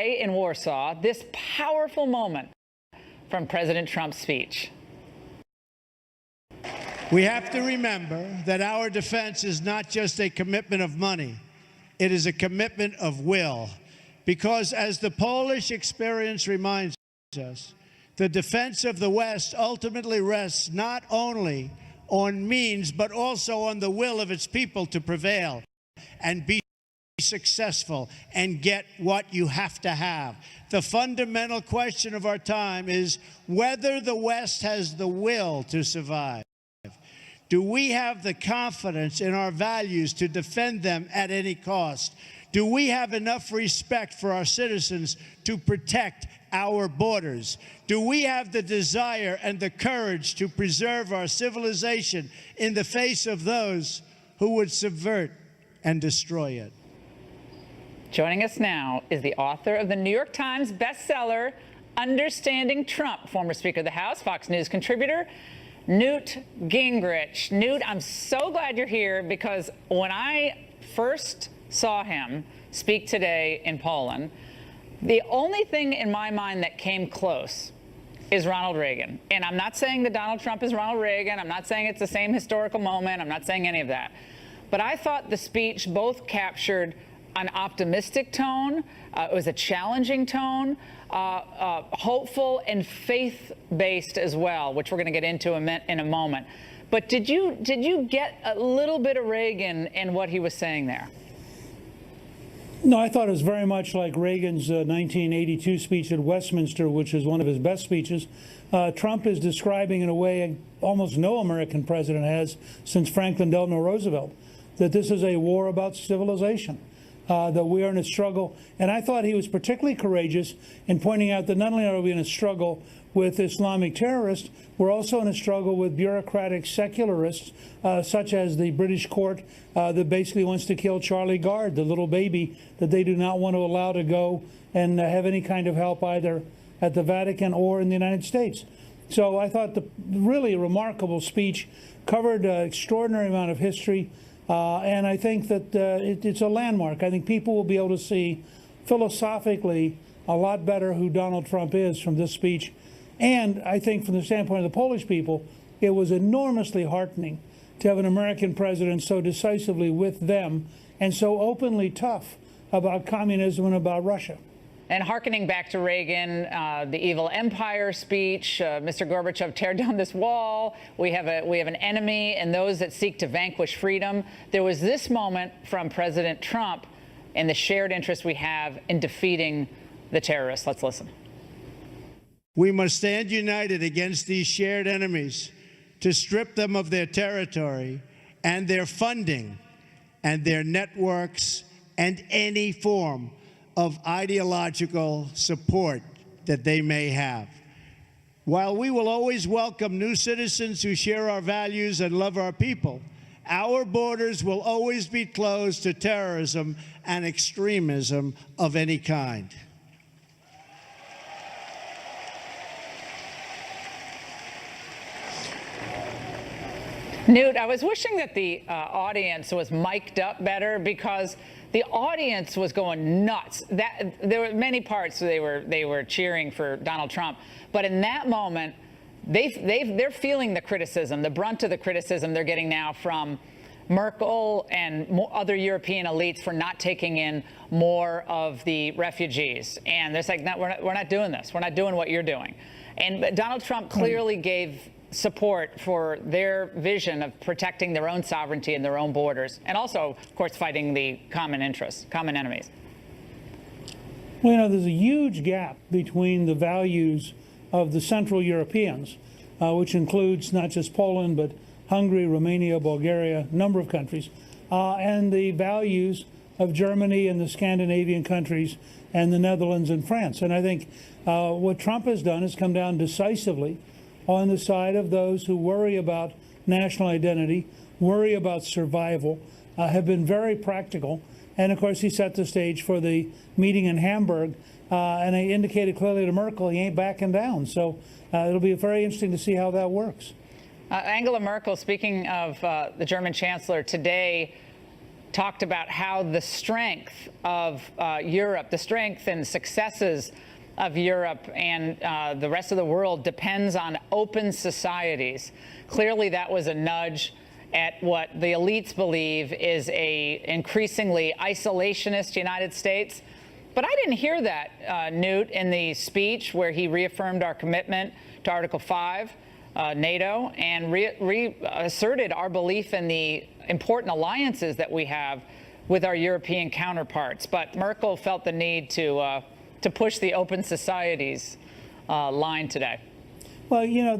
in Warsaw, this powerful moment from President Trump's speech. We have to remember that our defense is not just a commitment of money, it is a commitment of will. Because as the Polish experience reminds us, the defense of the West ultimately rests not only on means, but also on the will of its people to prevail and be successful and get what you have to have. The fundamental question of our time is whether the West has the will to survive. Do we have the confidence in our values to defend them at any cost? Do we have enough respect for our citizens to protect our borders? Do we have the desire and the courage to preserve our civilization in the face of those who would subvert and destroy it? Joining us now is the author of the New York Times bestseller, Understanding Trump, former Speaker of the House, Fox News contributor, Newt Gingrich. Newt, I'm so glad you're here, because when I first saw him speak today in Poland, the only thing in my mind that came close is Ronald Reagan. And I'm not saying that Donald Trump is Ronald Reagan. I'm not saying it's the same historical moment. I'm not saying any of that. But I thought the speech both captured an optimistic tone, it was a challenging tone, hopeful and faith-based as well, which we're going to get into in a moment. But did you get a little bit of Reagan in what he was saying there? No, I thought it was very much like Reagan's 1982 speech at Westminster, which is one of his best speeches. Trump is describing in a way almost no American president has since Franklin Delano Roosevelt, that this is a war about civilization. That we are in a struggle. And I thought he was particularly courageous in pointing out that not only are we in a struggle with Islamic terrorists, we're also in a struggle with bureaucratic secularists, such as the British court that basically wants to kill Charlie Gard, the little baby that they do not want to allow to go and have any kind of help either at the Vatican or in the United States. So I thought the really remarkable speech covered an extraordinary amount of history. And I think that it's a landmark. I think people will be able to see philosophically a lot better who Donald Trump is from this speech. And I think from the standpoint of the Polish people, it was enormously heartening to have an American president so decisively with them and so openly tough about communism and about Russia. And hearkening back to Reagan, the evil empire speech, Mr. Gorbachev, tear down this wall. We have an enemy and those that seek to vanquish freedom. There was this moment from President Trump and the shared interest we have in defeating the terrorists. Let's listen. We must stand united against these shared enemies to strip them of their territory and their funding and their networks and any form of ideological support that they may have. While we will always welcome new citizens who share our values and love our people, our borders will always be closed to terrorism and extremism of any kind. Newt, I was wishing that the audience was mic'd up better, because the audience was going nuts. There were many parts where they were cheering for Donald Trump, but in that moment, they're feeling the criticism, the brunt of the criticism they're getting now from Merkel and other European elites for not taking in more of the refugees. And they're like, no, we're not doing this. We're not doing what you're doing. And Donald Trump clearly gave support for their vision of protecting their own sovereignty and their own borders, and also, of course, fighting the common interests, common enemies. Well, you know, there's a huge gap between the values of the Central Europeans, which includes not just Poland, but Hungary, Romania, Bulgaria, a number of countries, and the values of Germany and the Scandinavian countries and the Netherlands and France. And I think what Trump has done is come down decisively on the side of those who worry about national identity, worry about survival, have been very practical. And of course, he set the stage for the meeting in Hamburg, and he indicated clearly to Merkel he ain't backing down. So it'll be very interesting to see how that works. Angela Merkel, speaking of the German chancellor today, talked about how the strength of Europe, the strength and successes of Europe and the rest of the world depends on open societies. Clearly, that was a nudge at what the elites believe is a increasingly isolationist United States. But I didn't hear that, Newt, in the speech where he reaffirmed our commitment to Article 5, NATO, and reasserted our belief in the important alliances that we have with our European counterparts. But Merkel felt the need to push the open societies line today. Well, you know,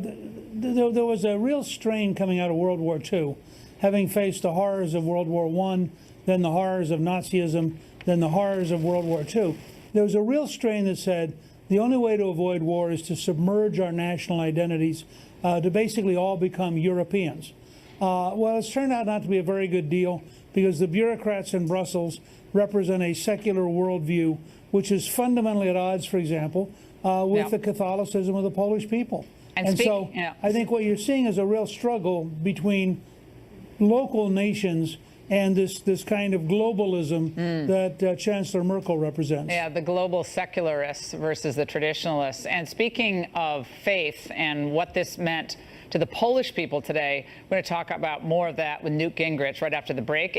there was a real strain coming out of World War II, having faced the horrors of World War I, then the horrors of Nazism, then the horrors of World War II. There was a real strain that said the only way to avoid war is to submerge our national identities to basically all become Europeans. Well, it's turned out not to be a very good deal because the bureaucrats in Brussels represent a secular worldview which is fundamentally at odds, for example, with the Catholicism of the Polish people. And so I think what you're seeing is a real struggle between local nations and this kind of globalism that Chancellor Merkel represents. Yeah, the global secularists versus the traditionalists. And speaking of faith and what this meant to the Polish people today, we're going to talk about more of that with Newt Gingrich right after the break.